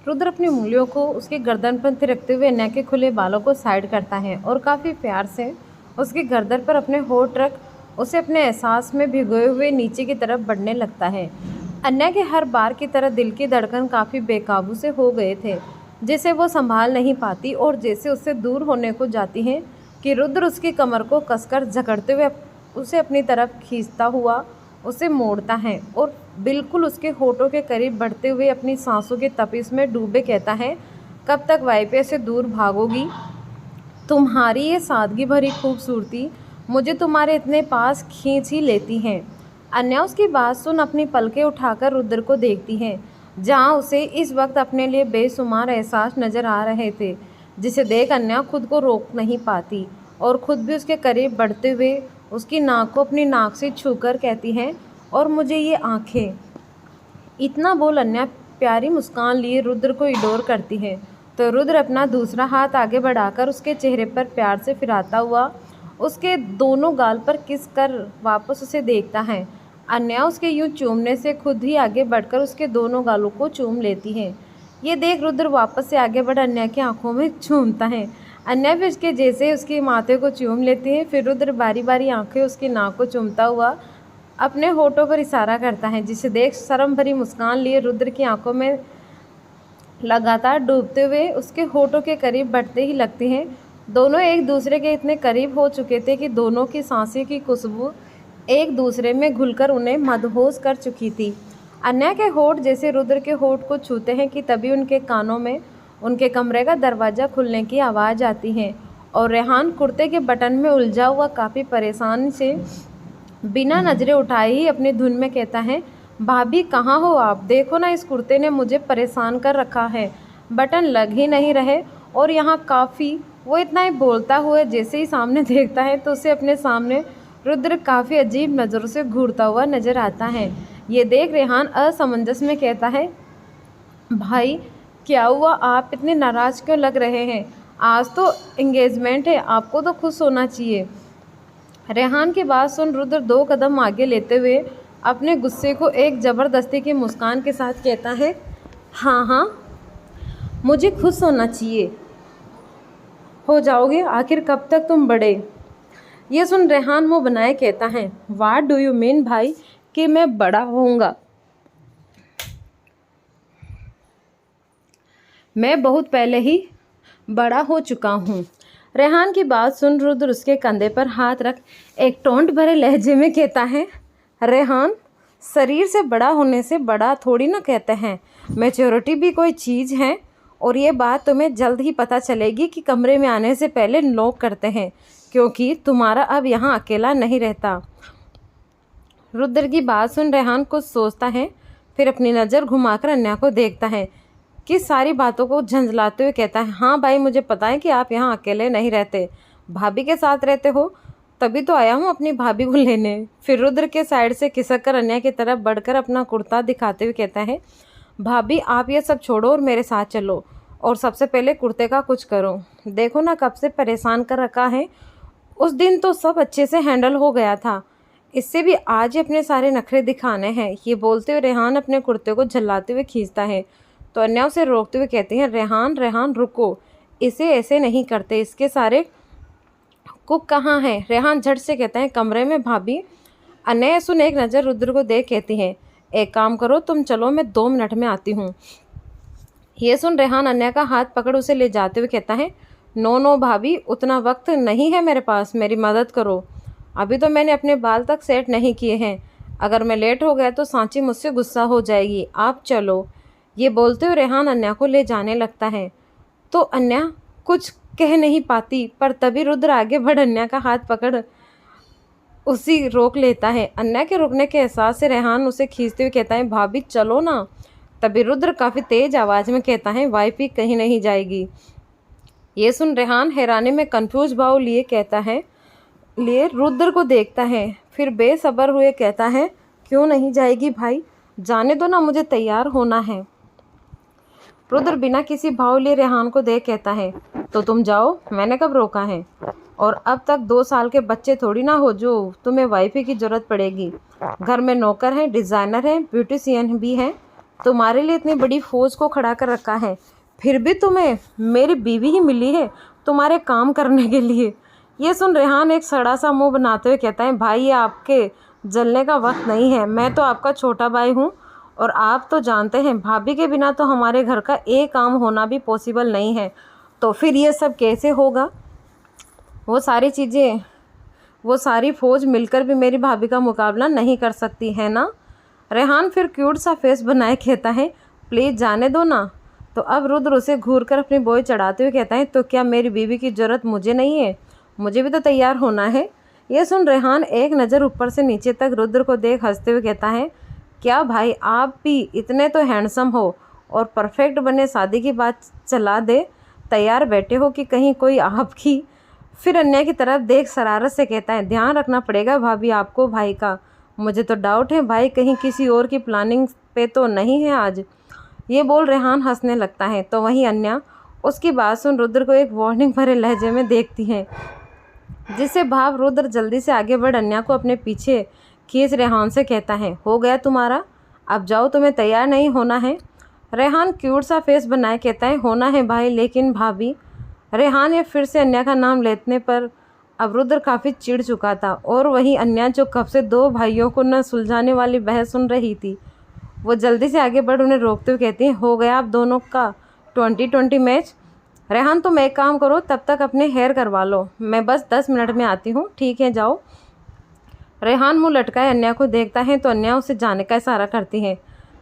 रुद्र अपनी उंगलियों को उसकी गर्दन पर थिरकते हुए अन्या के खुले बालों को साइड करता है और काफ़ी प्यार से उसकी गर्दन पर अपने होठ रख उसे अपने एहसास में भिगोए हुए नीचे की तरफ बढ़ने लगता है। अन्या के हर बार की तरह दिल की धड़कन काफ़ी बेकाबू से हो गए थे, जिसे वो संभाल नहीं पाती और जैसे उससे दूर होने को जाती हैं कि रुद्र उसकी कमर को कसकर जकड़ते हुए उसे अपनी तरफ खींचता हुआ उसे मोड़ता है और बिल्कुल उसके होठों के करीब बढ़ते हुए अपनी सांसों के तपिश में डूबे कहता है, कब तक वाइपे से दूर भागोगी? तुम्हारी ये सादगी भरी खूबसूरती मुझे तुम्हारे इतने पास खींच ही लेती हैं। अन्या उसकी बात सुन अपनी पलकें उठाकर रुद्र को देखती है, जहाँ उसे इस वक्त अपने लिए बेशुमार एहसास नजर आ रहे थे, जिसे देख अन्या खुद को रोक नहीं पाती और खुद भी उसके करीब बढ़ते हुए उसकी नाक को अपनी नाक से छूकर कहती है, और मुझे ये आंखें। इतना बोल अन्या प्यारी मुस्कान लिए रुद्र को इडोर करती है, तो रुद्र अपना दूसरा हाथ आगे बढ़ाकर उसके चेहरे पर प्यार से फिराता हुआ उसके दोनों गाल पर किस कर वापस उसे देखता है। अन्या उसके यूं चूमने से खुद ही आगे बढ़कर उसके दोनों गालों को चूम लेती है। ये देख रुद्र वापस से आगे बढ़ अन्या की आंखों में चूमता है। अन्या भी उसके जैसे उसके माथे को चूम लेती है। फिर रुद्र बारी बारी आंखें उसकी नाक को चूमता हुआ अपने होठों पर इशारा करता है, जिसे देख शर्म भरी मुस्कान लिए रुद्र की आंखों में लगातार डूबते हुए उसके होठों के करीब बढ़ते ही लगते हैं। दोनों एक दूसरे के इतने करीब हो चुके थे कि दोनों की सांसें की खुशबू एक दूसरे में घुलकर उन्हें मदहोश कर चुकी थी। अन्या के होठ जैसे रुद्र के होठ को छूते हैं कि तभी उनके कानों में उनके कमरे का दरवाज़ा खुलने की आवाज़ आती है और रेहान कुर्ते के बटन में उलझा हुआ काफ़ी परेशान से बिना नज़रें उठाए ही अपनी धुन में कहता है, भाभी कहाँ हो आप? देखो ना, इस कुर्ते ने मुझे परेशान कर रखा है, बटन लग ही नहीं रहे और यहाँ काफ़ी। वो इतना ही बोलता हुआ जैसे ही सामने देखता है तो उसे अपने सामने रुद्र काफ़ी अजीब नज़रों से घूरता हुआ नजर आता है। ये देख रेहान असमंजस में कहता है, भाई क्या हुआ? आप इतने नाराज़ क्यों लग रहे हैं? आज तो एंगेजमेंट है, आपको तो खुश होना चाहिए। रेहान की बात सुन रुद्र 2 कदम आगे लेते हुए अपने गुस्से को एक ज़बरदस्ती की मुस्कान के साथ कहता है, हाँ हाँ मुझे खुश होना चाहिए। हो जाओगे, आखिर कब तक तुम बड़े? ये सुन रेहान मुँह बनाए कहता है, व्हाट डू यू मीन भाई कि मैं बड़ा होऊंगा? मैं बहुत पहले ही बड़ा हो चुका हूँ। रेहान की बात सुन रुद्र उसके कंधे पर हाथ रख एक टोंट भरे लहजे में कहता है, रेहान शरीर से बड़ा होने से बड़ा थोड़ी ना कहते हैं, मैच्योरिटी भी कोई चीज़ है और ये बात तुम्हें जल्द ही पता चलेगी कि कमरे में आने से पहले नॉक करते हैं, क्योंकि तुम्हारा अब यहाँ अकेला नहीं रहता। रुद्र की बात सुन रेहान कुछ सोचता है, फिर अपनी नज़र घुमाकर अन्या को देखता है कि सारी बातों को झंझलाते हुए कहता है, हाँ भाई मुझे पता है कि आप यहाँ अकेले नहीं रहते, भाभी के साथ रहते हो, तभी तो आया हूँ अपनी भाभी को लेने। फिर रुद्र के साइड से खिसक कर अन्या की तरफ बढ़कर अपना कुर्ता दिखाते हुए कहता है, भाभी आप ये सब छोड़ो और मेरे साथ चलो और सबसे पहले कुर्ते का कुछ करो। देखो ना कब से परेशान कर रखा है, उस दिन तो सब अच्छे से हैंडल हो गया था, इससे भी आज ही अपने सारे नखरे दिखाने हैं। ये बोलते हुए रेहान अपने कुर्ते को झल्लाते हुए खींचता है, तो अन्या उसे रोकते हुए कहती हैं, रेहान रेहान रुको, इसे ऐसे नहीं करते, इसके सारे कुक कहाँ हैं? रेहान झट से कहता है, कमरे में भाभी। अन्या सुन एक नज़र रुद्र को देख कहती है, एक काम करो तुम चलो, मैं 2 मिनट में आती हूँ। ये सुन रेहान अन्या का हाथ पकड़ उसे ले जाते हुए कहता है, नो नो भाभी उतना वक्त नहीं है मेरे पास, मेरी मदद करो, अभी तो मैंने अपने बाल तक सेट नहीं किए हैं, अगर मैं लेट हो गया तो सांची मुझसे गुस्सा हो जाएगी, आप चलो। ये बोलते हुए रेहान अन्या को ले जाने लगता है, तो अन्या कुछ कह नहीं पाती, पर तभी रुद्र आगे बढ़ अन्या का हाथ पकड़ उसी रोक लेता है। अन्या के रुकने के एहसास से रेहान उसे खींचते हुए कहता है, भाभी चलो ना। तभी रुद्र काफ़ी तेज आवाज़ में कहता है, वाइफ ही कहीं नहीं जाएगी। ये सुन रेहान हैरानी में कंफ्यूज भाव लिए कहता है, लिए रुद्र को देखता है, फिर बेसब्र हुए कहता है, क्यों नहीं जाएगी भाई, जाने दो ना, मुझे तैयार होना है। रुद्र बिना किसी भाव लिए रेहान को देख कहता है, तो तुम जाओ, मैंने कब रोका है, और अब तक 2 साल के बच्चे थोड़ी ना हो जो तुम्हें वाइफी की ज़रूरत पड़ेगी। घर में नौकर हैं, डिज़ाइनर हैं, ब्यूटिशियन भी हैं, तुम्हारे लिए इतनी बड़ी फौज को खड़ा कर रखा है, फिर भी तुम्हें मेरी बीवी ही मिली है तुम्हारे काम करने के लिए। ये सुन रेहान एक सड़ा सा मुंह बनाते हुए कहता है, भाई ये आपके जलने का वक्त नहीं है, मैं तो आपका छोटा भाई हूँ और आप तो जानते हैं भाभी के बिना तो हमारे घर का एक काम होना भी पॉसिबल नहीं है, तो फिर ये सब कैसे होगा। वो सारी फौज मिलकर भी मेरी भाभी का मुकाबला नहीं कर सकती है ना। रेहान फिर क्यूट सा फेस बनाए कहता है, प्लीज़ जाने दो ना। तो अब रुद्र उसे घूर कर अपनी बोई चढ़ाते हुए कहता है, तो क्या मेरी बीवी की ज़रूरत मुझे नहीं है, मुझे भी तो तैयार होना है। ये सुन रेहान एक नज़र ऊपर से नीचे तक रुद्र को देख हंसते हुए कहता है, क्या भाई आप भी इतने तो हैंडसम हो और परफेक्ट बने शादी की बात चला दे तैयार बैठे हो कि कहीं कोई आपकी। फिर अन्या की तरफ देख शरारत से कहता है, ध्यान रखना पड़ेगा भाभी आपको भाई का, मुझे तो डाउट है भाई कहीं किसी और की प्लानिंग पे तो नहीं है आज। ये बोल रेहान हंसने लगता है। तो वहीं अन्या उसकी बात सुन रुद्र को एक वार्निंग भरे लहजे में देखती है, जिससे भाव रुद्र जल्दी से आगे बढ़ अन्या को अपने पीछे खींच रेहान से कहता है, हो गया तुम्हारा, अब जाओ, तुम्हें तैयार नहीं होना है। रेहान क्यूट सा फेस बनाए कहता है, होना है भाई, लेकिन भाभी। रेहान ये फिर से अन्या का नाम लेने पर अब रुद्र काफ़ी चिढ़ चुका था और वहीं अन्या जो कब से दो भाइयों को न सुलझाने वाली बहस सुन रही थी, वो जल्दी से आगे बढ़ उन्हें रोकते हुए कहती है, हो गया आप दोनों का 20-20 मैच। रेहान तुम एक काम करो, तब तक अपने हेयर करवा लो, मैं बस 10 मिनट में आती हूँ, ठीक है जाओ। रेहान मुंह लटकाए अन्या को देखता है तो अन्या उसे जाने का इशारा करती है,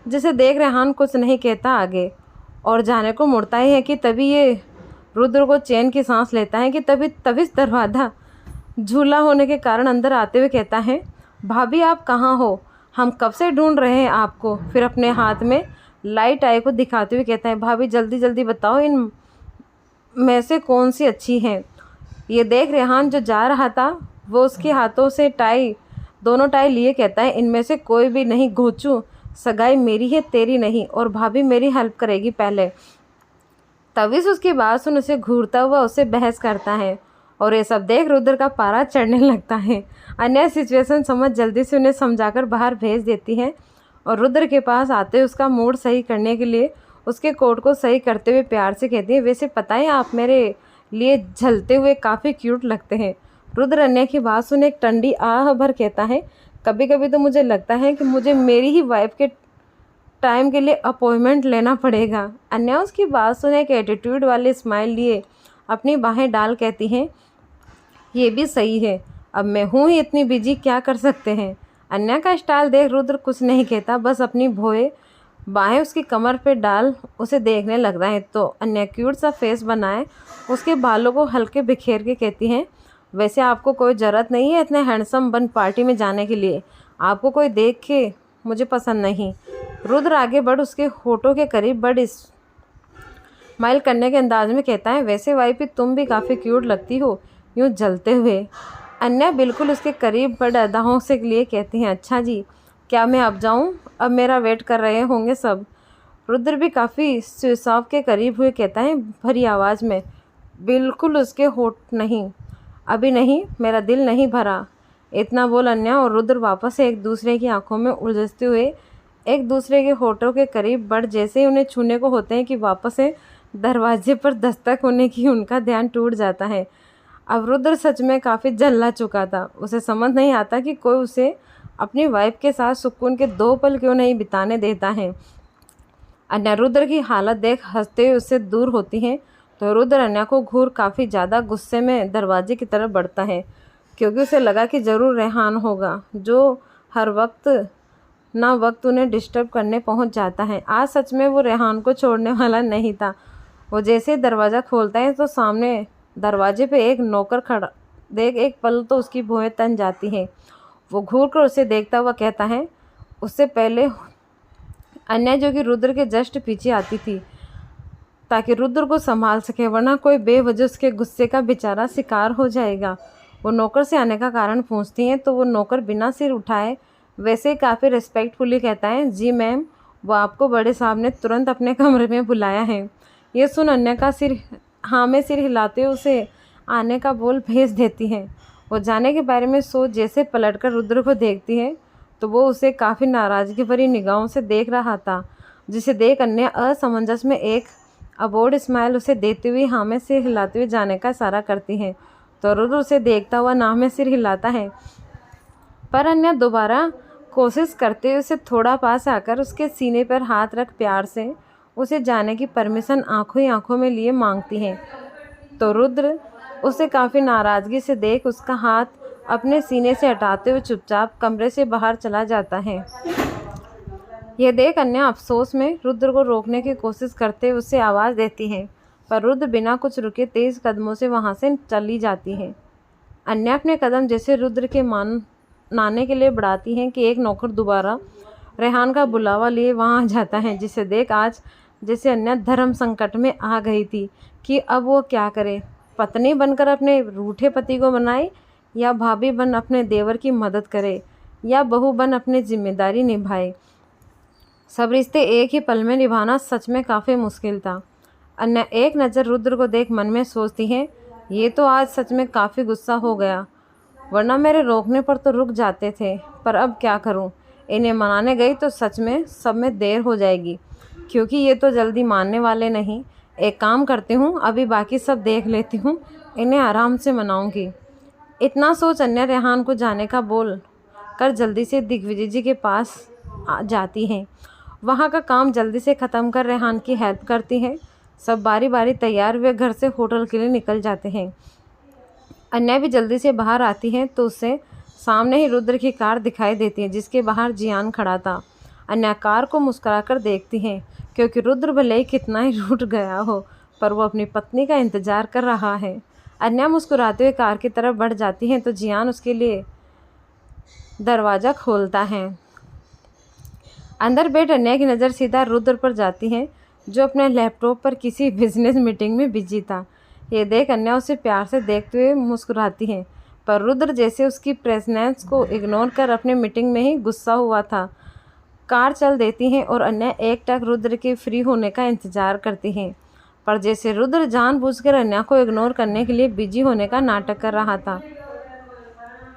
जिसे देख रेहान कुछ नहीं कहता आगे और जाने को मुड़ता ही है कि तभी ये रुद्र को चैन की सांस लेता है कि तभी दरवाज़ा झूला होने के कारण अंदर आते हुए कहता है, भाभी आप कहाँ हो, हम कब से ढूंढ रहे हैं आपको। फिर अपने हाथ में लाइट आई को दिखाते हुए कहता है, भाभी जल्दी जल्दी बताओ इन में से कौन सी अच्छी है। ये देख रेहान जो जा रहा था वो उसके हाथों से दोनों टाई लिए कहता है, इनमें से कोई भी नहीं घोचू, सगाई मेरी है तेरी नहीं, और भाभी मेरी हेल्प करेगी पहले। तभी से उसकी बात सुन उसे घूरता हुआ उससे बहस करता है और ये सब देख रुद्र का पारा चढ़ने लगता है। अन्य सिचुएशन समझ जल्दी से उन्हें समझाकर बाहर भेज देती है और रुद्र के पास आते उसका मूड सही करने के लिए उसके कोट को सही करते हुए प्यार से कहती है, वैसे पता है आप मेरे लिए झलते हुए काफ़ी क्यूट लगते हैं। रुद्र अन्य की बात सुन एक ठंडी आह भर कहता है, कभी कभी तो मुझे लगता है कि मुझे मेरी ही वाइफ के टाइम के लिए अपॉइंटमेंट लेना पड़ेगा। अन्या उसकी बात सुन एक एटीट्यूड वाले स्माइल लिए अपनी बाहें डाल कहती हैं, ये भी सही है, अब मैं हूँ ही इतनी बिजी, क्या कर सकते हैं। अन्या का स्टाइल देख रुद्र कुछ नहीं कहता, बस अपनी बाहें उसकी कमर पे डाल उसे देखने लगता है। तो अन्या क्यूट सा फेस बनाए उसके बालों को हल्के बिखेर के कहती हैं, वैसे आपको कोई ज़रूरत नहीं है इतने हैंडसम बन पार्टी में जाने के लिए, आपको कोई देख के मुझे पसंद नहीं। रुद्र आगे बढ़ उसके होठों के करीब बढ़ स्माइल करने के अंदाज में कहता है, वैसे वाइफ तुम भी काफ़ी क्यूट लगती हो यूँ जलते हुए। अन्या बिल्कुल उसके करीब बढ़ अदाओं से लिए कहती हैं, अच्छा जी, क्या मैं अब जाऊँ, अब मेरा वेट कर रहे होंगे सब। रुद्र भी काफ़ी स्विच के करीब हुए कहता है भरी आवाज़ में, बिल्कुल उसके होठ नहीं, अभी नहीं, मेरा दिल नहीं भरा। इतना बोल अन्या और रुद्र वापस से एक दूसरे की आंखों में उलझते हुए एक दूसरे के होठों के करीब बढ़ जैसे ही उन्हें छूने को होते हैं कि वापस से दरवाजे पर दस्तक होने की उनका ध्यान टूट जाता है। अब रुद्र सच में काफ़ी जल्ला चुका था, उसे समझ नहीं आता कि कोई उसे अपनी वाइफ के साथ सुकून के 2 पल क्यों नहीं बिताने देता है। अन्या रुद्र की हालत देख हंसते हुए उससे दूर होती हैं तो रुद्र अन्या को घूर काफ़ी ज़्यादा गुस्से में दरवाजे की तरफ बढ़ता है, क्योंकि उसे लगा कि ज़रूर रेहान होगा जो हर वक्त उन्हें डिस्टर्ब करने पहुंच जाता है। आज सच में वो रेहान को छोड़ने वाला नहीं था। वो जैसे दरवाज़ा खोलता है तो सामने दरवाजे पे एक नौकर खड़ा देख एक पल तो उसकी भौहें तन जाती हैं। वो घूर कर उसे देखता हुआ कहता है, उससे पहले अन्या जो कि रुद्र के जस्ट पीछे आती थी ताकि रुद्र को संभाल सके, वरना कोई बेवजह उसके गुस्से का बेचारा शिकार हो जाएगा। वो नौकर से आने का कारण पूछती हैं तो वो नौकर बिना सिर उठाए वैसे काफ़ी रिस्पेक्टफुली कहता है, जी मैम, वो आपको बड़े साहब ने तुरंत अपने कमरे में बुलाया है। ये सुन अन्या का सिर हिलाते हुए उसे आने का बोल भेज देती है। वो जाने के बारे में सोच जैसे पलटकर रुद्र को देखती है तो वो उसे काफ़ी नाराज़गी भरी निगाहों से देख रहा था। जिसे देख अन्य असमंजस में एक अबोर्ड स्माइल उसे देते हुए हाँ में सिर हिलाते हुए जाने का इशारा करती है। तो रुद्र उसे देखता हुआ ना में सिर हिलाता है, पर अन्य दोबारा कोशिश करते हुए उसे थोड़ा पास आकर उसके सीने पर हाथ रख प्यार से उसे जाने की परमिशन आंखों ही आंखों में लिए मांगती है। तो रुद्र उसे काफ़ी नाराज़गी से देख उसका हाथ अपने सीने से हटाते हुए चुपचाप कमरे से बाहर चला जाता है। यह देख अन्या अफसोस में रुद्र को रोकने की कोशिश करते उसे आवाज़ देती है, पर रुद्र बिना कुछ रुके तेज़ कदमों से वहाँ से चली जाती है। अन्या अपने कदम जैसे रुद्र के नाने के लिए बढ़ाती हैं कि एक नौकर दोबारा रेहान का बुलावा लिए वहाँ जाता है, जिसे देख आज जैसे अन्या धर्म संकट में आ गई थी कि अब वो क्या करे। पत्नी बनकर अपने रूठे पति को मनाए, या भाभी बन अपने देवर की मदद करे, या बहू बन अपनी जिम्मेदारी निभाए। सब रिश्ते एक ही पल में निभाना सच में काफ़ी मुश्किल था। अन्या एक नज़र रुद्र को देख मन में सोचती है, ये तो आज सच में काफ़ी गुस्सा हो गया, वरना मेरे रोकने पर तो रुक जाते थे। पर अब क्या करूं? इन्हें मनाने गई तो सच में सब में देर हो जाएगी, क्योंकि ये तो जल्दी मानने वाले नहीं। एक काम करती हूँ, अभी बाकी सब देख लेती हूँ, इन्हें आराम से मनाऊंगी। इतना सोच अन्या रेहान को जाने का बोल कर जल्दी से दिग्विजय जी के पास जाती हैं। वहाँ का काम जल्दी से ख़त्म कर रेहान की हेल्प करती हैं। सब बारी बारी तैयार हुए घर से होटल के लिए निकल जाते हैं। अन्या भी जल्दी से बाहर आती हैं तो उसे सामने ही रुद्र की कार दिखाई देती है, जिसके बाहर जियान खड़ा था। अन्या कार को मुस्कुराकर देखती हैं, क्योंकि रुद्र भले ही कितना ही रूठ गया हो, पर वो अपनी पत्नी का इंतज़ार कर रहा है। अन्या मुस्कुराते हुए कार की तरफ बढ़ जाती हैं तो जियान उसके लिए दरवाज़ा खोलता है। अंदर बैठ अन्या की नज़र सीधा रुद्र पर जाती है, जो अपने लैपटॉप पर किसी बिजनेस मीटिंग में बिजी था। ये देख अन्या उसे प्यार से देखते हुए मुस्कुराती है, पर रुद्र जैसे उसकी प्रेजेंस को इग्नोर कर अपने मीटिंग में ही गुस्सा हुआ था। कार चल देती है और अन्या एकटक रुद्र के फ्री होने का इंतज़ार करती हैं, पर जैसे रुद्र जानबूझकर अन्या को इग्नोर करने के लिए बिजी होने का नाटक कर रहा था।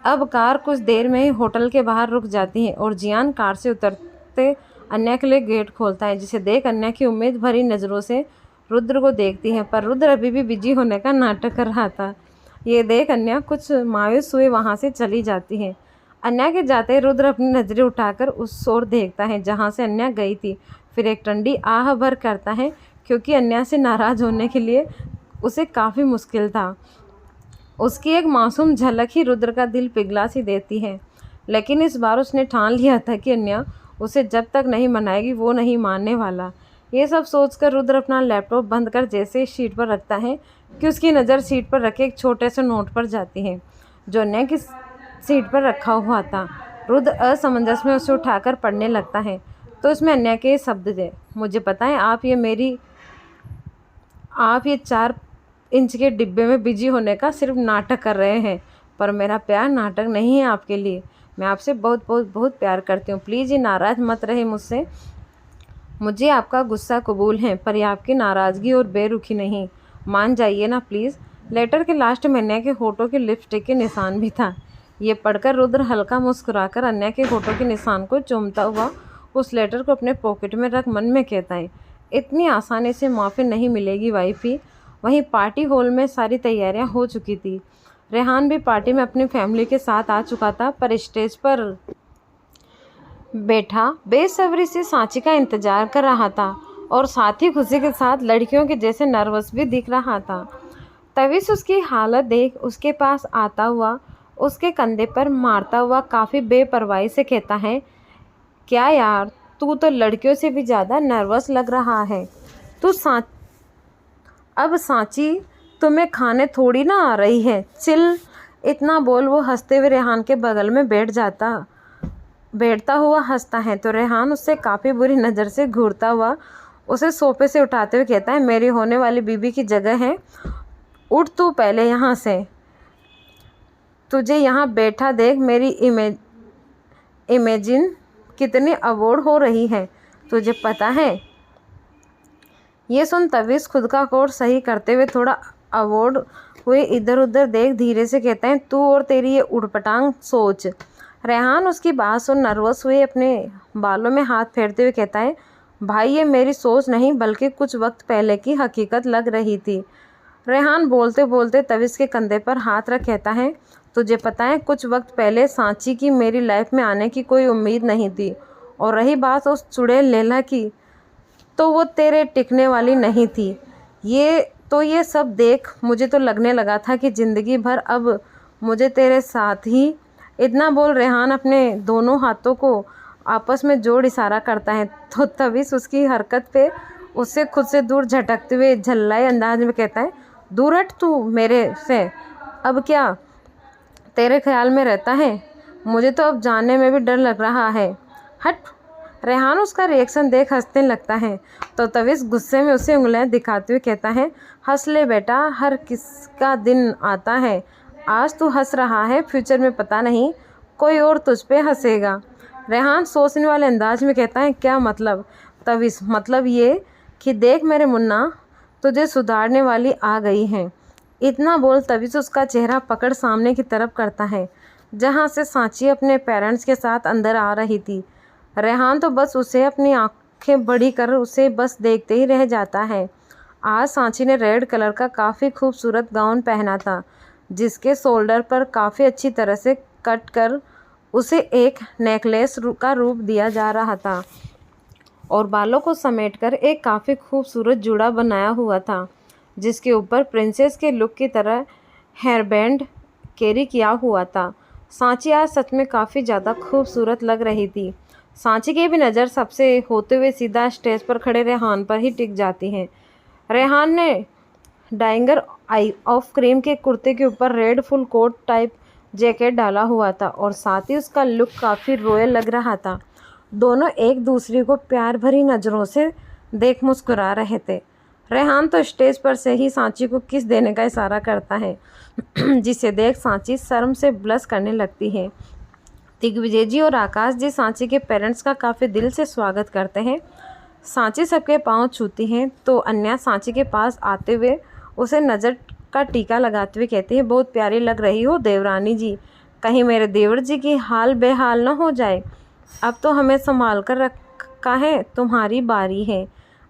अब कार कुछ देर में ही होटल के बाहर रुक जाती है और जियान कार से उतरते अन्या के लिए गेट खोलता है, जिसे देख अन्या की उम्मीद भरी नज़रों से रुद्र को देखती है, पर रुद्र अभी भी बिजी होने का नाटक कर रहा था। ये देख अन्या कुछ मायूस हुए वहाँ से चली जाती है। अन्या के जाते रुद्र अपनी नज़रें उठाकर उस ओर देखता है जहाँ से अन्या गई थी, फिर एक ठंडी आह भर करता है, क्योंकि अन्या से नाराज़ होने के लिए उसे काफ़ी मुश्किल था। उसकी एक मासूम झलक ही रुद्र का दिल पिघला सी देती है, लेकिन इस बार उसने ठान लिया था कि अन्या उसे जब तक नहीं मनाएगी वो नहीं मानने वाला। ये सब सोचकर रुद्र अपना लैपटॉप बंद कर जैसे शीट पर रखता है कि उसकी नज़र सीट पर रखे एक छोटे से नोट पर जाती है, जो अन्या की सीट पर रखा हुआ था। रुद्र असमंजस में उसे उठाकर पढ़ने लगता है तो इसमें अन्या के शब्द थे, मुझे पता है आप ये 4 इंच के डिब्बे में बिजी होने का सिर्फ नाटक कर रहे हैं, पर मेरा प्यार नाटक नहीं है आपके लिए। मैं आपसे बहुत बहुत बहुत प्यार करती हूँ। प्लीज़ ये नाराज़ मत रहे मुझसे। मुझे आपका गुस्सा कबूल है, पर यह आपकी नाराज़गी और बेरुखी नहीं। मान जाइए ना प्लीज़। लेटर के लास्ट में अन्या के होठों के लिपस्टिक के निशान भी था। ये पढ़कर रुद्र हल्का मुस्कुराकर अन्या के होठों के निशान को चूमता हुआ उस लेटर को अपने पॉकेट में रख मन में कहता है, इतनी आसानी से माफ़ी नहीं मिलेगी वाइफी। वहीं पार्टी हॉल में सारी तैयारियां हो चुकी थी। रेहान भी पार्टी में अपनी फैमिली के साथ आ चुका था, पर स्टेज पर बैठा बेसब्री से सांची का इंतजार कर रहा था और साथ ही खुशी के साथ लड़कियों के जैसे नर्वस भी दिख रहा था। तविश उसकी हालत देख उसके पास आता हुआ उसके कंधे पर मारता हुआ काफ़ी बेपरवाही से कहता है, क्या यार तू तो लड़कियों से भी ज़्यादा नर्वस लग रहा है। अब सांची तुम्हें खाने थोड़ी ना आ रही है, चिल। इतना बोल वो हंसते हुए रेहान के बगल में बैठता हुआ हंसता है, तो रेहान उससे काफ़ी बुरी नज़र से घूरता हुआ उसे सोफे से उठाते हुए कहता है, मेरी होने वाली बीबी की जगह है, उठ तू पहले यहाँ से। तुझे यहाँ बैठा देख मेरी इमेजिन कितनी अवॉर्ड हो रही है, तुझे पता है। ये सुन तवीज़ खुद का कोर्स सही करते हुए थोड़ा अवॉर्ड हुए इधर उधर देख धीरे से कहते हैं, तू और तेरी ये उड़पटांग सोच। रेहान उसकी बात सुन नर्वस हुए अपने बालों में हाथ फेरते हुए कहता है, भाई ये मेरी सोच नहीं बल्कि कुछ वक्त पहले की हकीकत लग रही थी। रेहान बोलते बोलते तविस के कंधे पर हाथ रख कहता है, तुझे पता है कुछ वक्त पहले सांची की मेरी लाइफ में आने की कोई उम्मीद नहीं थी, और रही बात उस चुड़ैल लैला की, तो वो तेरे टिकने वाली नहीं थी। ये सब देख मुझे तो लगने लगा था कि ज़िंदगी भर अब मुझे तेरे साथ ही। इतना बोल रेहान अपने दोनों हाथों को आपस में जोड़ इशारा करता है, तो तविस उसकी हरकत पे उससे खुद से दूर झटकते हुए झल्लाए अंदाज में कहता है, दूर हट तू मेरे से। अब क्या तेरे ख्याल में रहता है? मुझे तो अब जाने में भी डर लग रहा है। हट। रेहान उसका रिएक्शन देख हंसने लगता है, तो तविस गुस्से में उसे उंगलियां दिखाते हुए कहता है, हंस ले बेटा, हर किसका दिन आता है। आज तू हंस रहा है, फ्यूचर में पता नहीं कोई और तुझ पे हंसेगा। रेहान सोचने वाले अंदाज में कहता है, क्या मतलब? तविस, मतलब ये कि देख मेरे मुन्ना, तुझे सुधारने वाली आ गई है। इतना बोल तविस उसका चेहरा पकड़ सामने की तरफ करता है, जहाँ से सांची अपने पेरेंट्स के साथ अंदर आ रही थी। रेहान तो बस उसे अपनी आंखें बड़ी कर उसे बस देखते ही रह जाता है। आज सांची ने रेड कलर का काफ़ी खूबसूरत गाउन पहना था, जिसके शोल्डर पर काफ़ी अच्छी तरह से कट कर उसे एक नेकलेस का रूप दिया जा रहा था, और बालों को समेटकर एक काफ़ी खूबसूरत जूड़ा बनाया हुआ था, जिसके ऊपर प्रिंसेस के लुक की तरह हेयरबैंड कैरी किया हुआ था। सांची आज सच में काफ़ी ज़्यादा खूबसूरत लग रही थी। सांची की भी नज़र सबसे होते हुए सीधा स्टेज पर खड़े रेहान पर ही टिक जाती है। रेहान ने डाइंगर आई ऑफ क्रीम के कुर्ते के ऊपर red full coat type jacket डाला हुआ था, और साथ ही उसका लुक काफ़ी रॉयल लग रहा था। दोनों एक दूसरे को प्यार भरी नज़रों से देख मुस्कुरा रहे थे। रेहान तो स्टेज पर से ही सांची को किस देने का इशारा करता है, जिसे देख सांची शर्म से ब्लश करने लगती है। दिग्विजय जी और आकाश जी सांची के पेरेंट्स का काफ़ी दिल से स्वागत करते हैं। सांची सबके पांव छूती हैं, तो अन्या सांची के पास आते हुए उसे नज़र का टीका लगाते हुए कहती है, बहुत प्यारी लग रही हो देवरानी जी, कहीं मेरे देवर जी की हाल बेहाल न हो जाए। अब तो हमें संभाल कर रखा है, तुम्हारी बारी है।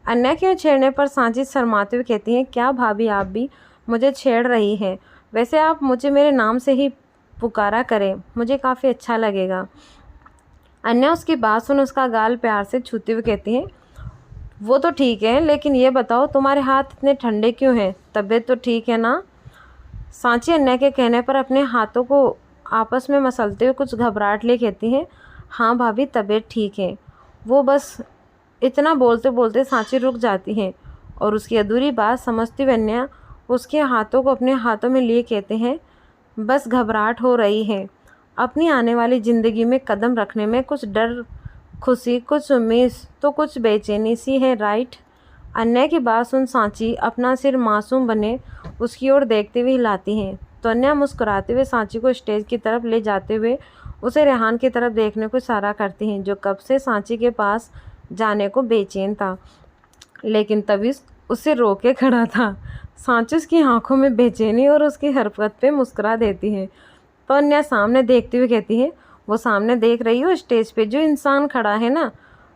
अन्या क्यों छेड़ने पर सांची शर्माते हुए कहती हैं, क्या भाभी आप भी मुझे छेड़ रही हैं? वैसे आप मुझे मेरे नाम से ही पुकारा करें, मुझे काफ़ी अच्छा लगेगा। अन्या उसकी बात सुन उसका गाल प्यार से छूते हुए कहती हैं, वो तो ठीक है, लेकिन ये बताओ तुम्हारे हाथ इतने ठंडे क्यों हैं? तबीयत तो ठीक है ना? सांची अन्या के कहने पर अपने हाथों को आपस में मसलते हुए कुछ घबराहट ले कहती हैं, हाँ भाभी तबीयत ठीक है। वो बस इतना बोलते बोलते सांची रुक जाती हैं, और उसकी अधूरी बात समझती हुए अन्या उसके हाथों को अपने हाथों में लिए कहते हैं, बस घबराहट हो रही है। अपनी आने वाली ज़िंदगी में कदम रखने में कुछ डर, खुशी, कुछ उम्मीद, तो कुछ बेचैनी सी है, राइट? अन्या की बात सुन सांची अपना सिर मासूम बने उसकी ओर देखते हुए हिलाती हैं, तो अन्या मुस्कुराते हुए सांची को स्टेज की तरफ ले जाते हुए उसे रेहान की तरफ देखने को इशारा करती हैं, जो कब से सांची के पास जाने को बेचैन था, लेकिन तभी उसे रोके खड़ा था। सांची उसकी आंखों में बेचैनी और उसकी हरकत पे मुस्कुरा देती है, तो अन्या सामने देखते हुए कहती है, वो सामने देख रही हो स्टेज पे जो इंसान खड़ा है ना,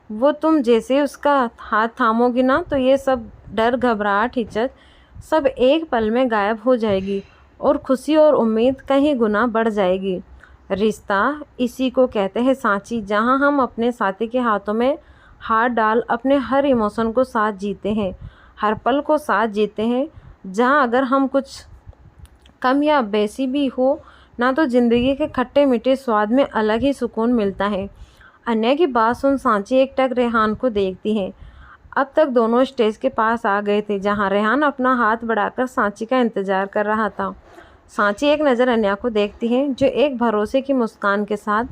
वो तुम जैसे उसका हाथ थामोगी ना, तो ये सब डर, घबराहट, हिचक सब एक पल में गायब हो जाएगी, और खुशी और उम्मीद कहीं गुना बढ़ जाएगी। रिश्ता इसी को कहते हैं सांची, जहाँ हम अपने साथी के हाथों में हाथ डाल अपने हर इमोशन को साथ जीते हैं, हर पल को साथ जीते हैं। जहाँ अगर हम कुछ कम या बेसी भी हो ना, तो ज़िंदगी के खट्टे मीठे स्वाद में अलग ही सुकून मिलता है। अन्या की बात सुन सांची एक टक रेहान को देखती है। अब तक दोनों स्टेज के पास आ गए थे, जहाँ रेहान अपना हाथ बढ़ाकर सांची का इंतज़ार कर रहा था। सांची एक नज़र अन्या को देखती है, जो एक भरोसे की मुस्कान के साथ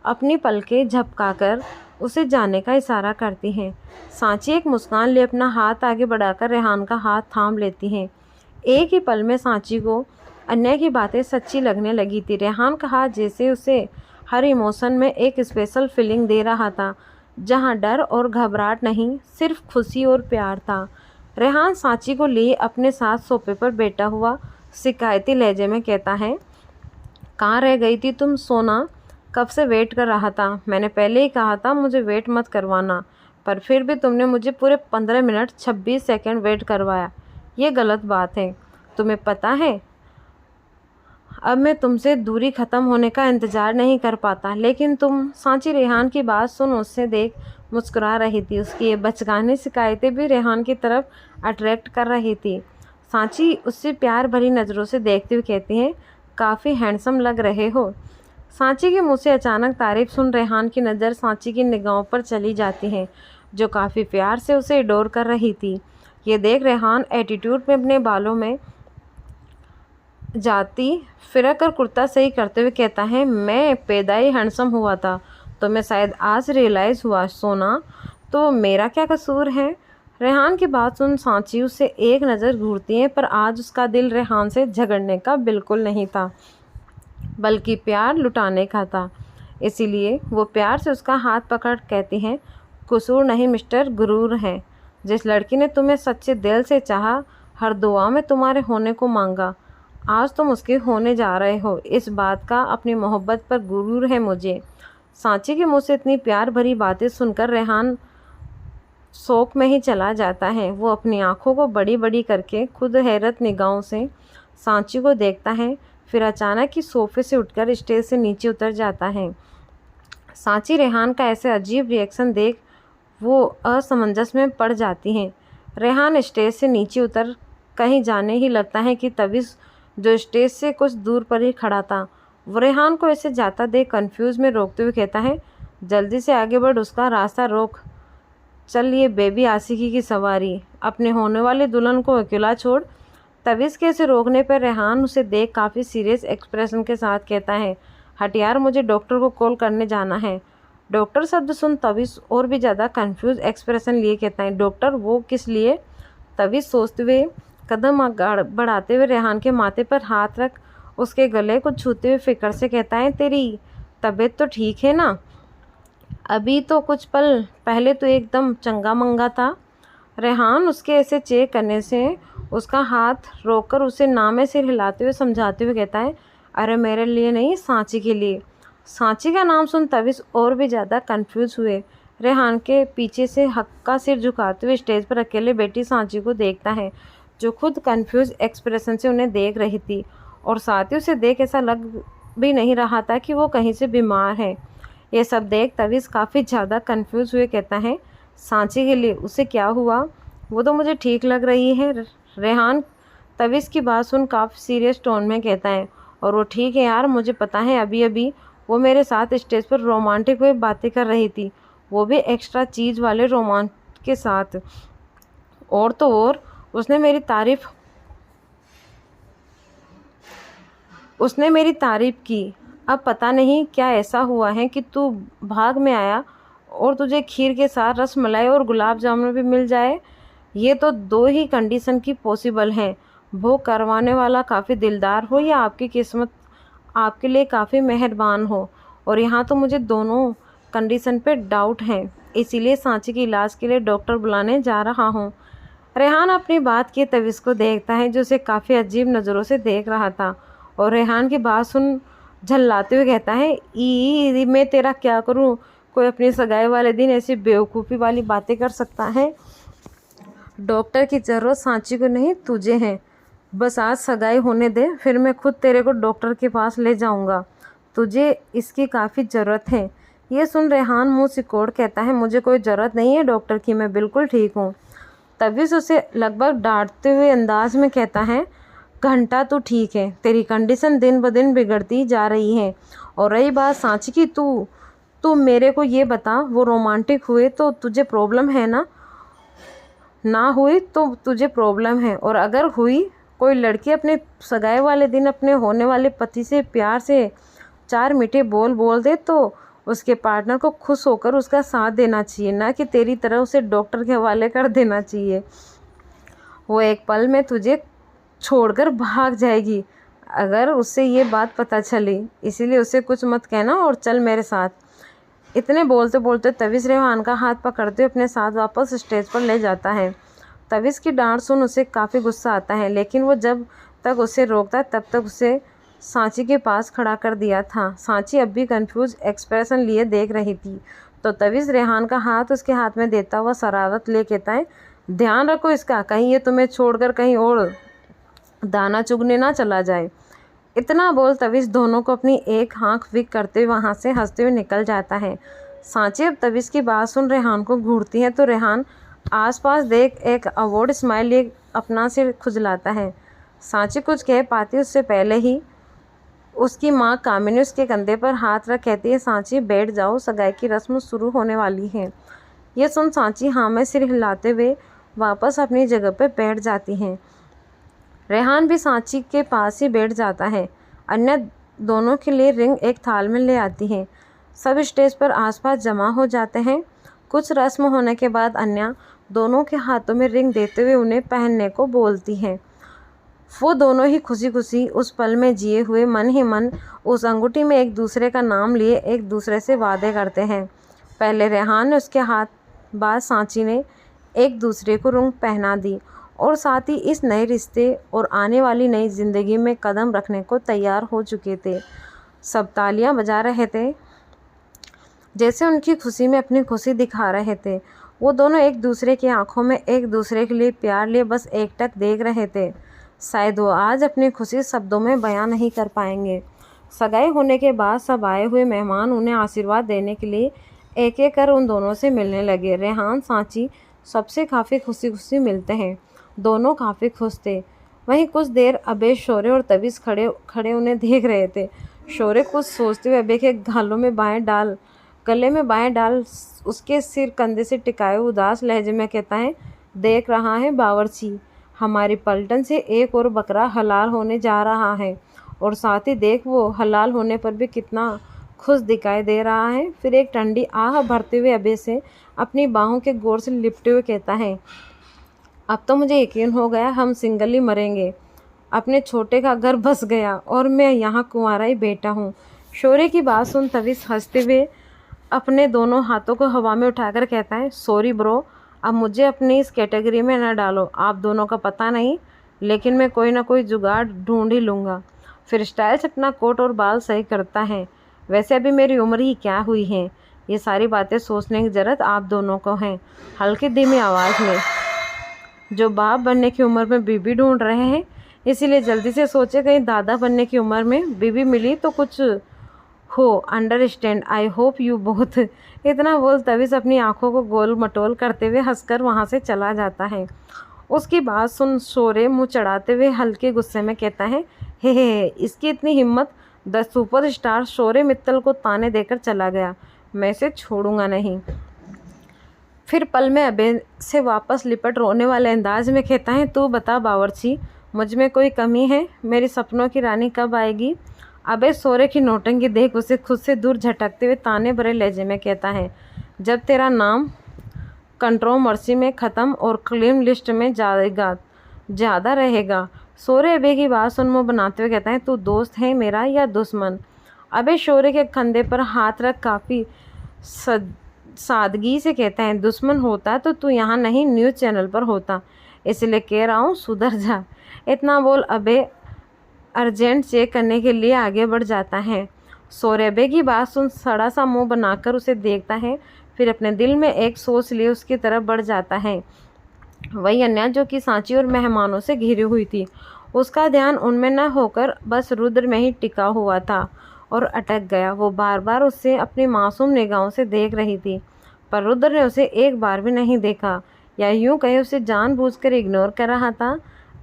अपनी पलकें झपकाकर उसे जाने का इशारा करती हैं। सांची एक मुस्कान लिए अपना हाथ आगे बढ़ाकर रेहान का हाथ थाम लेती हैं। एक ही पल में सांची को अन्या की बातें सच्ची लगने लगी थी। रेहान का हाथ जैसे उसे हर इमोशन में एक स्पेशल फीलिंग दे रहा था, जहां डर और घबराहट नहीं, सिर्फ खुशी और प्यार था। रेहान सांची को लिए अपने साथ सोफे पर बैठा हुआ शिकायती लहजे में कहता है, कहाँ रह गई थी तुम सोना? कब से वेट कर रहा था। मैंने पहले ही कहा था मुझे वेट मत करवाना। पर फिर भी तुमने मुझे पूरे 15 मिनट 26 सेकंड वेट करवाया। ये गलत बात है। तुम्हें पता है अब मैं तुमसे दूरी ख़त्म होने का इंतज़ार नहीं कर पाता, लेकिन तुम। सांची रेहान की बात सुन उससे देख मुस्कुरा रही थी। उसकी ये बचकानी शिकायतें भी रेहान की तरफ अट्रैक्ट कर रही थी। सांची उससे प्यार भरी नज़रों से देखते हुए कहती है, काफ़ी हैंडसम लग रहे हो। सांची के मुंह से अचानक तारीफ सुन रेहान की नज़र सांची की निगाहों पर चली जाती है, जो काफ़ी प्यार से उसे इडोर कर रही थी। ये देख रेहान एटीट्यूड में अपने बालों में जाती फिरक कर कुर्ता सही करते हुए कहता है, मैं पैदाई हैंडसम हुआ था तो मैं शायद आज रियलाइज़ हुआ सोना, तो मेरा क्या कसूर है। रेहान की बात सुन सांची उससे एक नज़र घूरती है, पर आज उसका दिल रेहान से झगड़ने का बिल्कुल नहीं था, बल्कि प्यार लुटाने का था। इसीलिए वो प्यार से उसका हाथ पकड़ कहती हैं, कसूर नहीं मिस्टर, गुरूर है। जिस लड़की ने तुम्हें सच्चे दिल से चाहा, हर दुआ में तुम्हारे होने को मांगा, आज तुम उसके होने जा रहे हो। इस बात का अपनी मोहब्बत पर गुरूर है मुझे। सांची के मुंह से इतनी प्यार भरी बातें सुनकर रेहान शौक में ही चला जाता है। वो अपनी आंखों को बड़ी बड़ी करके खुद हैरत निगाहों से सांची को देखता है, फिर अचानक ही सोफे से उठकर स्टेज से नीचे उतर जाता है। सांची रेहान का ऐसे अजीब रिएक्शन देख वो असमंजस में पड़ जाती हैं। रेहान स्टेज से नीचे उतर कहीं जाने ही लगता है कि तभी जो स्टेज से कुछ दूर पर ही खड़ा था, वो रेहान को ऐसे जाता देख कंफ्यूज में रोकते हुए कहता है, जल्दी से आगे बढ़, उसका रास्ता रोक। चल ये बेबी आशिकी की सवारी, अपने होने वाले दुल्हन को अकेला छोड़। तविश के ऐसे रोकने पर रेहान उसे देख काफ़ी सीरियस एक्सप्रेशन के साथ कहता है, हट यार, मुझे डॉक्टर को कॉल करने जाना है। डॉक्टर शब्द सुन तविश और भी ज़्यादा कंफ्यूज एक्सप्रेशन लिए कहता है, डॉक्टर, वो किस लिए। तविश सोचते हुए कदम बढ़ाते हुए रेहान के माथे पर हाथ रख उसके गले को छूते हुए फिक्र से कहता है, तेरी तबीयत तो ठीक है ना। अभी तो कुछ पल पहले तो एकदम चंगा मंगा था। रेहान उसके ऐसे चेक करने से उसका हाथ रोककर उसे ना में सिर हिलाते हुए समझाते हुए कहता है, अरे मेरे लिए नहीं, सांची के लिए। सांची का नाम सुन तविश और भी ज़्यादा कंफ्यूज हुए। रेहान के पीछे से हक्का सिर झुकाते हुए स्टेज पर अकेले बैठी सांची को देखता है, जो खुद कंफ्यूज एक्सप्रेशन से उन्हें देख रही थी, और साथ ही उसे देख ऐसा लग भी नहीं रहा था कि वो कहीं से बीमार है। ये सब देख तविश काफ़ी ज़्यादा कंफ्यूज हुए कहता है, सांची के लिए उसे क्या हुआ, वो तो मुझे ठीक लग रही है। रेहान तविश की बात सुन काफ़ी सीरियस टोन में कहता है, और वो ठीक है यार, मुझे पता है, अभी अभी वो मेरे साथ स्टेज पर रोमांटिक हुए बातें कर रही थी, वो भी एक्स्ट्रा चीज़ वाले रोमांस के साथ। और तो और उसने मेरी तारीफ़ की। अब पता नहीं क्या ऐसा हुआ है कि तू भाग में आया और तुझे खीर के साथ रस मलाई और गुलाब जामुन भी मिल जाए। ये तो दो ही कंडीशन की पॉसिबल हैं, वो करवाने वाला काफ़ी दिलदार हो या आपकी किस्मत आपके लिए काफ़ी मेहरबान हो। और यहाँ तो मुझे दोनों कंडीशन पे डाउट है, इसीलिए सांची के इलाज के लिए डॉक्टर बुलाने जा रहा हूँ। रेहान अपनी बात की तविश को देखता है, जो उसे काफ़ी अजीब नज़रों से देख रहा था, और रेहान की बात सुन झल्लाते हुए कहता है, ई मैं तेरा क्या करूँ। कोई अपनी सगाई वाले दिन ऐसी बेवकूफ़ी वाली बातें कर सकता है। डॉक्टर की ज़रूरत सांची को नहीं, तुझे है। बस आज सगाई होने दे, फिर मैं खुद तेरे को डॉक्टर के पास ले जाऊंगा। तुझे इसकी काफ़ी ज़रूरत है। ये सुन रेहान मुंह सिकोड़ कहता है, मुझे कोई ज़रूरत नहीं है डॉक्टर की, मैं बिल्कुल ठीक हूँ। तभी से उसे लगभग डांटते हुए अंदाज में कहता है, घंटा तू ठीक है, तेरी कंडीशन दिन ब दिन बिगड़ती जा रही है। और रही बात सांची की, तू मेरे को ये बता, वो रोमांटिक हुए तो तुझे प्रॉब्लम है ना हुई तो तुझे प्रॉब्लम है, और अगर हुई कोई लड़की अपने सगाई वाले दिन अपने होने वाले पति से प्यार से 4 मीठे बोल दे, तो उसके पार्टनर को खुश होकर उसका साथ देना चाहिए, ना कि तेरी तरह उसे डॉक्टर के हवाले कर देना चाहिए। वो एक पल में तुझे छोड़कर भाग जाएगी अगर उससे ये बात पता चली, इसीलिए उसे कुछ मत कहना और चल मेरे साथ। इतने बोलते बोलते तविश रेहान का हाथ पकड़ते हुए अपने साथ वापस स्टेज पर ले जाता है। तविश की डांट सुन उसे काफ़ी गुस्सा आता है, लेकिन वो जब तक उसे रोकता तब तक उसे सांची के पास खड़ा कर दिया था। सांची अब भी कंफ्यूज एक्सप्रेशन लिए देख रही थी। तो तभी रेहान का हाथ उसके हाथ में देता हुआ शरारत ले कहता है, ध्यान रखो इसका, कहीं ये तुम्हें छोड़कर कहीं और दाना चुगने ना चला जाए। इतना बोल तविश दोनों को अपनी एक आंख विक करते हुए वहाँ से हंसते हुए निकल जाता है। सांची अब तविश की बात सुन रेहान को घूरती है तो रेहान आसपास देख एक अवॉर्ड स्माइल लिए अपना सिर खुजलाता है। सांची कुछ कह पाती उससे पहले ही उसकी माँ कामिनी उसके कंधे पर हाथ रख कहती है, सांची बैठ जाओ, सगाई की रस्म शुरू होने वाली है। यह सुन सांची हाँ में सिर हिलाते हुए वापस अपनी जगह पर बैठ जाती हैं। रेहान भी सांची के पास ही बैठ जाता है। अन्य दोनों के लिए रिंग एक थाल में ले आती है। सब स्टेज पर आसपास जमा हो जाते हैं। कुछ रस्म होने के बाद अन्य दोनों के हाथों में रिंग देते हुए उन्हें पहनने को बोलती है। वो दोनों ही खुशी खुशी उस पल में जिए हुए मन ही मन उस अंगूठी में एक दूसरे का नाम लिए एक दूसरे से वादे करते हैं। पहले रेहान ने उसके हाथ, बाद सांची ने एक दूसरे को रिंग पहना दी और साथ ही इस नए रिश्ते और आने वाली नई ज़िंदगी में कदम रखने को तैयार हो चुके थे। सब तालियां बजा रहे थे, जैसे उनकी खुशी में अपनी खुशी दिखा रहे थे। वो दोनों एक दूसरे की आंखों में एक दूसरे के लिए प्यार लिए बस एकटक देख रहे थे। शायद वो आज अपनी खुशी शब्दों में बयां नहीं कर पाएंगे। सगाई होने के बाद सब आए हुए मेहमान उन्हें आशीर्वाद देने के लिए एक एक कर उन दोनों से मिलने लगे। रेहान सांची सबसे काफ़ी खुशी खुशी मिलते हैं। दोनों काफ़ी खुश थे। वहीं कुछ देर अबे, शौर्य और तविश खड़े खड़े उन्हें देख रहे थे। शौर्य कुछ सोचते हुए अबे के गले में बाएं डाल उसके सिर कंधे से टिकाए उदास लहजे में कहता है, देख रहा है बावर्ची, हमारी पलटन से एक और बकरा हलाल होने जा रहा है और साथ ही देख वो हलाल होने पर भी कितना खुश दिखाई दे रहा है। फिर एक ठंडी आह भरते हुए अबे से अपनी बाहों के गोर से लिपटे हुए कहता है, अब तो मुझे यकीन हो गया हम सिंगल ही मरेंगे। अपने छोटे का घर बस गया और मैं यहाँ कुंवारा ही बैठा हूँ। शौर्य की बात सुन तविश हंसते हुए अपने दोनों हाथों को हवा में उठाकर कहता है, सॉरी ब्रो, अब मुझे अपनी इस कैटेगरी में न डालो। आप दोनों का पता नहीं, लेकिन मैं कोई ना कोई जुगाड़ ढूंढ ही लूँगा। फिर स्टाइल से अपना कोट और बाल सही करता है। वैसे अभी मेरी उम्र ही क्या हुई है, ये सारी बातें सोचने की ज़रूरत आप दोनों को है। हल्की धीमी आवाज़ में, जो बाप बनने की उम्र में बीबी ढूंढ रहे हैं, इसीलिए जल्दी से सोचे कहीं दादा बनने की उम्र में बीबी मिली तो कुछ हो। Understand, I hope you both. इतना बोल तविश अपनी आंखों को गोल मटोल करते हुए हंसकर वहां से चला जाता है। उसकी बात सुन शौर्य मुंह चढ़ाते हुए हल्के गुस्से में कहता है, हे इसकी इतनी हिम्मत। द सुपरस्टार शौर्य मित्तल को ताने देकर चला गया। मैं इसे छोड़ूंगा नहीं। फिर पल में अबे से वापस लिपट रोने वाले अंदाज में कहता है, तू बता बावर्ची, मुझ में कोई कमी है? मेरी सपनों की रानी कब आएगी? अबे शौर्य की नौटंकी देख उसे खुद से दूर झटकते हुए ताने भरे लहजे में कहता है, जब तेरा नाम कंट्रोवर्सी में ख़त्म और क्लीन लिस्ट में जाएगा ज़्यादा रहेगा। शौर्य अबे की बात सुन मुँह बनाते हुए कहता है, तू दोस्त है मेरा या दुश्मन? अबे शौर्य के कंधे पर हाथ रख काफ़ी सादगी से कहता है, दुश्मन होता तो तू यहाँ नहीं न्यूज़ चैनल पर होता, इसलिए कह रहा हूँ सुधर जा। इतना बोल अबे अर्जेंट चेक करने के लिए आगे बढ़ जाता है। शौर्य अबे की बात सुन सड़ा सा मुंह बनाकर उसे देखता है, फिर अपने दिल में एक सोच लिए उसकी तरफ बढ़ जाता है। वही अन्या जो कि सांची और मेहमानों से घिरी हुई थी, उसका ध्यान उनमें न होकर बस रुद्र में ही टिका हुआ था और अटक गया। वो बार बार उससे अपनी मासूम निगाहों से देख रही थी, पर रुद्र ने उसे एक बार भी नहीं देखा, या यूं कहे उसे जानबूझकर इग्नोर कर रहा था।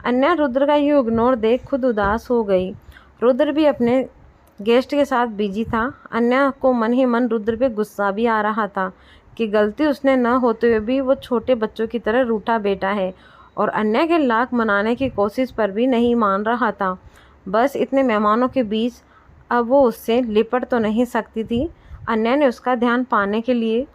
अन्या रुद्र का यूं इग्नोर देख खुद उदास हो गई। रुद्र भी अपने गेस्ट के साथ बिजी था। अन्या को मन ही मन रुद्र पे गुस्सा भी आ रहा था कि गलती उसने न होते हुए भी वो छोटे बच्चों की तरह रूठा बैठा है और अन्या के लाख मनाने की कोशिश पर भी नहीं मान रहा था। बस इतने मेहमानों के बीच अब वो उससे लिपट तो नहीं सकती थी। अन्या ने उसका ध्यान पाने के लिए